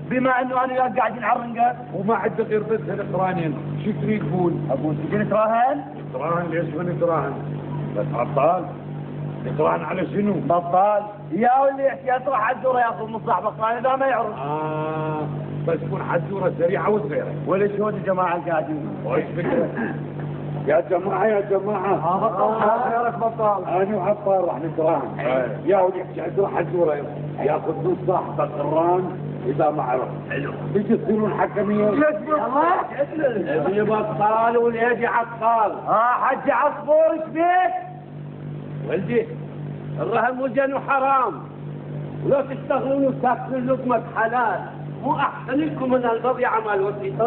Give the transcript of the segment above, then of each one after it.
بما انه انا وياك قاعدين على الرنقه وما عندي غير بس القرانين، شو تريد تقول؟ اقول تجي نتراهن؟ نتراهن ليش ما نتراهن؟ بس عطال نتراهن على شنو؟ بطال يا ولي احتياط راح عالدوره ياخذ من صاحب القران اذا ما يعرف. بس تكون حزوره سريعه وصغيره. وليش هو الجماعه القاعدين؟ وش فكره؟ يا جماعه يا جماعه بطال خيرك بطال. انا وعطال راح نتراهن. يا ولي حزوره حزوره ياخذ من صاحب القران اذا ما عرف. حلو. تيجي تصيرون حكميه. يا بطال واليدي عطال. حجي عصفور ايش بيك؟ ولدي الرهن مجن وحرام، ولو تشتغلون وتاكلون لقمة حلال مو احسن لكم من البضيعة مال وسيط.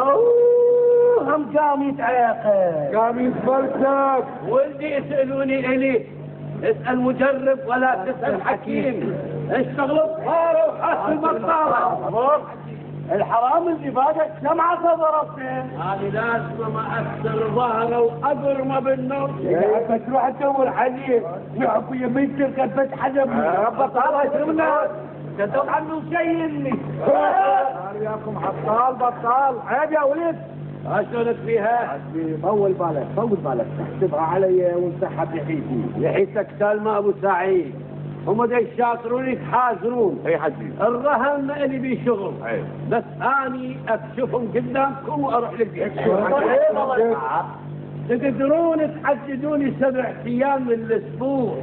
هم قام يتعاقد. قام يتفلسف. ولدي يسألوني الي، اسأل مجرب ولا تسأل حكيم. اشتغلوا بخاره وحاسوا البطالة. الحرام اللي باقك كم عصا ضربته؟ هذه لازم ما اكسر ظهره واضرمه بالنار. بس روح تدور عليه، يعقوا يمين تلقى بس حلم. بطال يشربنا تدور عنه شيء اني. وياكم عطال بطال، عيب يا ولد. شلونك فيها؟ طول بالك تحسبها علي وامسحها بحيتي. لحيتك سالمة ابو سعيد، هم دا يشاطرون يتحاذرون. اي حجي الرهن ما الي بيه شغل، بس اني اكشفهم قدامكم واروح للبيت. تقدرون تحددوني 7 ايام من الاسبوع،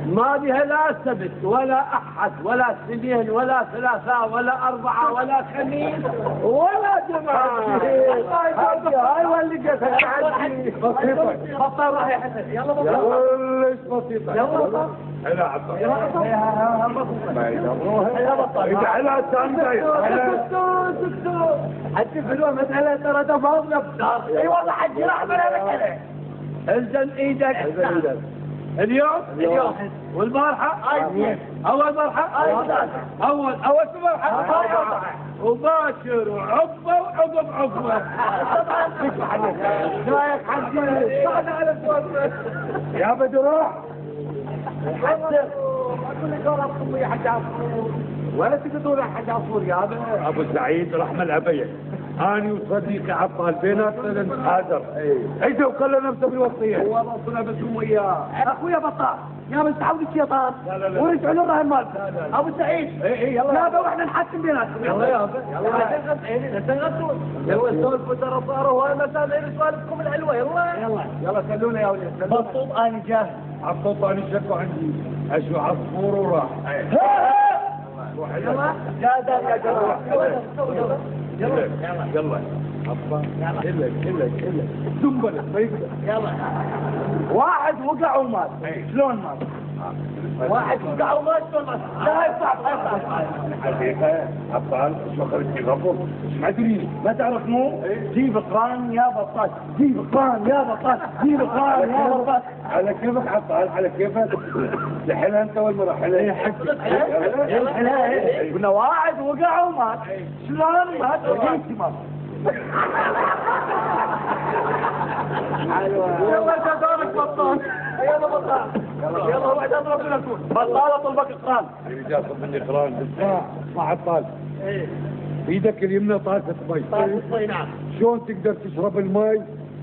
ما بها لا سبت ولا احد ولا اثنين ولا ثلاثاء ولا اربعه ولا خميس ولا جمعه. هاي واللي قتل بسيطة. بطل راح يا حسن. يلا بطل. ليش بسيطة؟ يلا بطل. هلا عطال. يلا بطل. اجعلها تنزل. دكتور حتى في المسألة ترى تفاضل بشار. اي والله حجي راح من المسألة. الزم ايدك اليوم والبارحة اول مرحة اول مرحة وباشر وعقبة وعقب عقبة. رايك حجي يا بدروح حجي اقول لك والله بكم يا حج عصفور ولا تقدرون يا حج عصفور يا ابو سعيد رحمة الابية، اني وصديقي عطال بيناتنا نتحاذر. اجا وخلى نفسه بالوصية. والله صرنا بكم وياه. اخويا بطال يا من تعود الشيطان ورجعوا الرهن مالكم. ابو سعيد يلا واحنا نحكم بيناتكم. يلا يابا يلا تنغطون. يلا السولف ترى صاروا هو المسائل سوالفكم الحلوه. يلا خلونا يا ولد. مبسوط انا جاهز. عطوط انا شكو عندي اشو عصفور وراح. يلا جاهز يا جماعه. يلا إلا زنبلة ما يقدر. يلا واحد وقع ومات. شلون مات؟ واحد وقع ومات شلون مات؟ لا يصعب. حقيقة عطال شو خرجتي غفر ما ادري. ما تعرف مو؟ جيب قران يا بطال. جيب قران يا بطال. جيب قران يا بطال. على كيفك عطال على كيفك. لحلها انت والمرة حلها. ايه حق الحلا. قلنا واحد وقع ومات. شلون مات؟ وجيت مات. يلا انت دورك بطال. يلا بطال. يلا واحد اضرب لكم. بطال اطلبك قران. رجال طب مني قران. اسمع عطال. ايدك اليمنى طاسة مي. طاسة نعم. شلون تقدر تشرب المي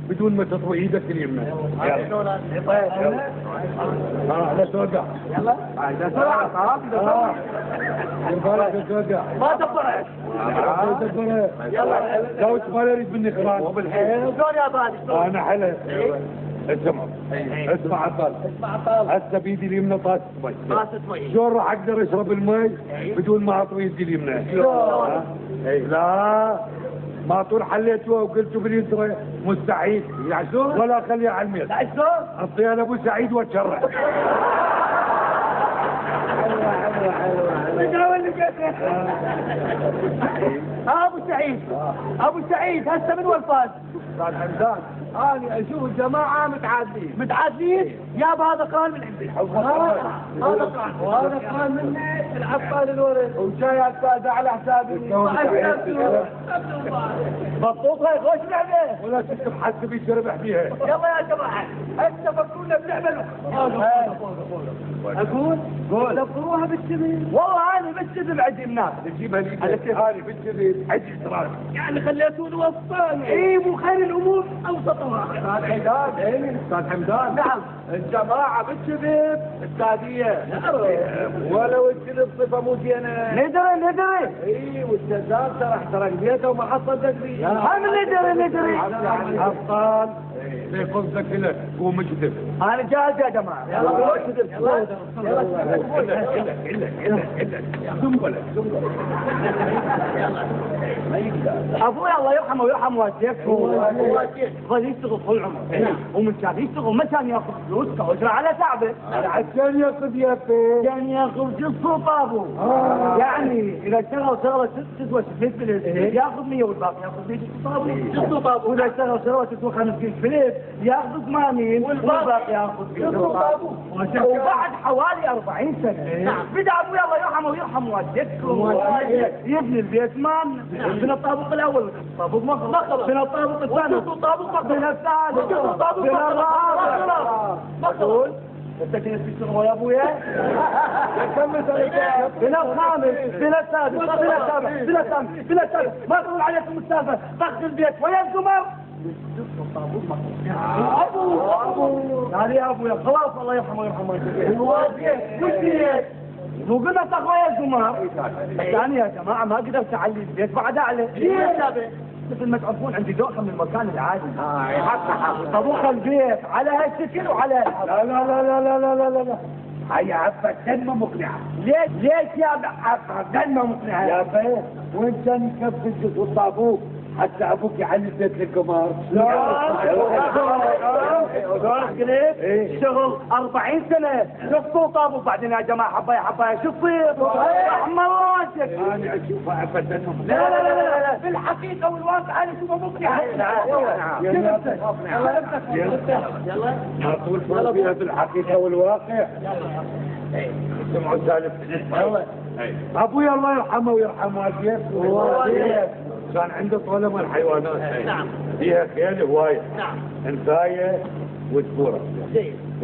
بدون ما تطوي ايدك اليمنى؟ يلا لا توقع. يلا بسرعة. بالك توقع. ما تفرش. يلا لو ما يريد مني قران. شلون يا بادي؟ انا حلا. اسمع عطال. هسه بيدي اليمنى طاسة مي. شلون راح اقدر اشرب المي بدون ما اطوي يدي اليمنى؟ لا ما طول حليتوها وقلتوا باليسرى مستحيل. يعشون ولا خليها على الميل. يعشون اعطيها لابو سعيد واتشرع. حلوة. ابو سعيد سعيد ابو سعيد هسه من وين فاز؟ استاذ حمدان انا اشوف الجماعه متعادلين يابا هذا قران من عندي هذا قران وانا كان مني العطال الورد وجاي استاذ على حسابي بطوطه خوش لعبه ولا تكتب حد بيشربح فيها. يلا يا جماعه هسه فكرونا بلعبه اقول دبروها بالكذب والله انا بالكذب عندي الناس تجيبها لي هذه بالكذب عجز راسي. يعني خليتوني وسطاني اي مو خير الامور اوسطها. استاذ حمدان استاذ حمدان نعم الجماعه بالكذب استاذيه ولو الكذب صفه مو زينه. ندري اي والسداد ترى بيته وما حصل تدري. هم ندري ابطال يكون ذكي قوم اكذب. انا جاهز يا جماعه يلا روح كذب ابوي الله يرحمه ويرحم والديك ظل يشتغل طول عمره ومن كان يشتغل ما كان ياخذ فلوس كاجره على تعبه عشان ياخذ يا بيه كان ياخذ جزء طابو يعني اذا اشتغل شغله تسوى 600 فلس ياخذ 100 والباقي ياخذ 100 جزء طابو واذا اشتغل شغله تسوى 50 فلس ياخذ 80 والباقي ياخذ جزء طابو وبعد حوالي 40 سنه بدا ابوي الله يرحمه ويرحم والدتكم يبني البيت مالنا من الطابق الاول طابق مخلص من الطابق الثاني طابق من الثالث طابق من الرابع مقبول انت كنت تشتغل يا ابويا من الخامس من السادس من السابع من الثامن من السادس ما تقول عليكم السالفه ضغط البيت ويا القمر ابو يعني يا ابويا خلاص الله يرحمه ويرحمه مو قلنا تقوى يا جماعه الثاني يا جماعه ما قدرت اعلي البيت بعد اعلى مثل ما تعرفون عندي دوخه من المكان العالي طبوخ البيت على هالشكل وعلى لا لا لا لا لا لا لا لا هي عفة دنمة مقنعة. ليش يا عفة دنمة مقنعة يا بيه وين كان يكفي الجزء والطابوق حتى ابوك يعلي بيت القمر. شغل 40 سنة شفتوا طابوا بعدين يا جماعة حباية شو تصير؟ رحم الله وجهك. انا اشوفها عفة دنمة. لا في الحقيقة والواقع انا اشوفها مقنعة. يلا ما تقول فيها بالحقيقة والواقع. سمعوا السالف. ابوي الله يرحمه ويرحم والديك. كان عنده طولة الحيوانات. نعم. فيها خيل هواية. نعم. انثاية وذكورة.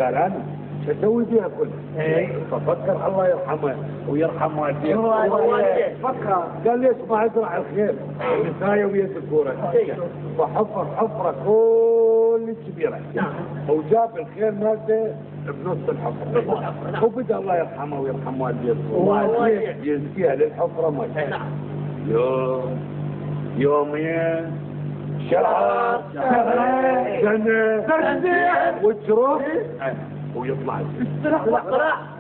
قال انا شو اسوي فيها كلها؟ ففكر الله يرحمه ويرحم والديك. فكر. قال ليش ما ازرع الخيل؟ الانثاية ويا الذكورة. فحفر حفرة كل كبيرة. نعم. وجاب الخيل مالته بنص الحفرة. وبدأ الله يرحمه ويرحم والديك. يزكيها للحفرة ماشي. نعم. يومين شهر سنة وتروح ويطلع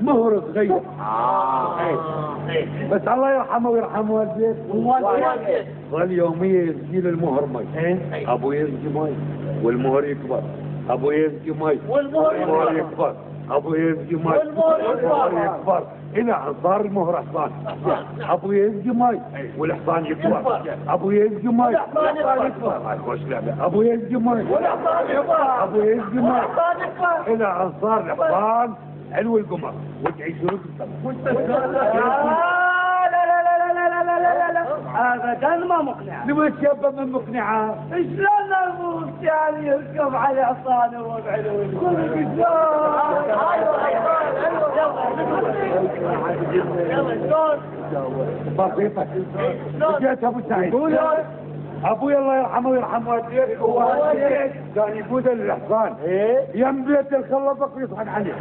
مهر صغير. بس الله يرحمه ويرحم والديك. ظل يوميا يسقي له المهر مي. ابو يسقي مي والمهر يكبر. ابو يسقي مي والمهر يكبر. ابو يسقي مي والمهر يكبر. الى ان صار المهر حصان. ابو يسقي مي والحصان يكبر. ابو يسقي مي والحصان يكبر. خوش لعبه. ابو يسقي مي والحصان يكبر. ابو يسقي مي والحصان يكبر. الى ان صار الحصان علو القمر وتعيشون ابدا ما مقنعه. نبغى تشبه من مقنعه. شلون نرفض يعني يركب على حصان يروح علو القمر؟ بسيطة. جيت ابو سعيد. ابوي الله يرحمه ويرحم والديك كان يقود الحصان يم بيت الخلبق ويصعد عليه.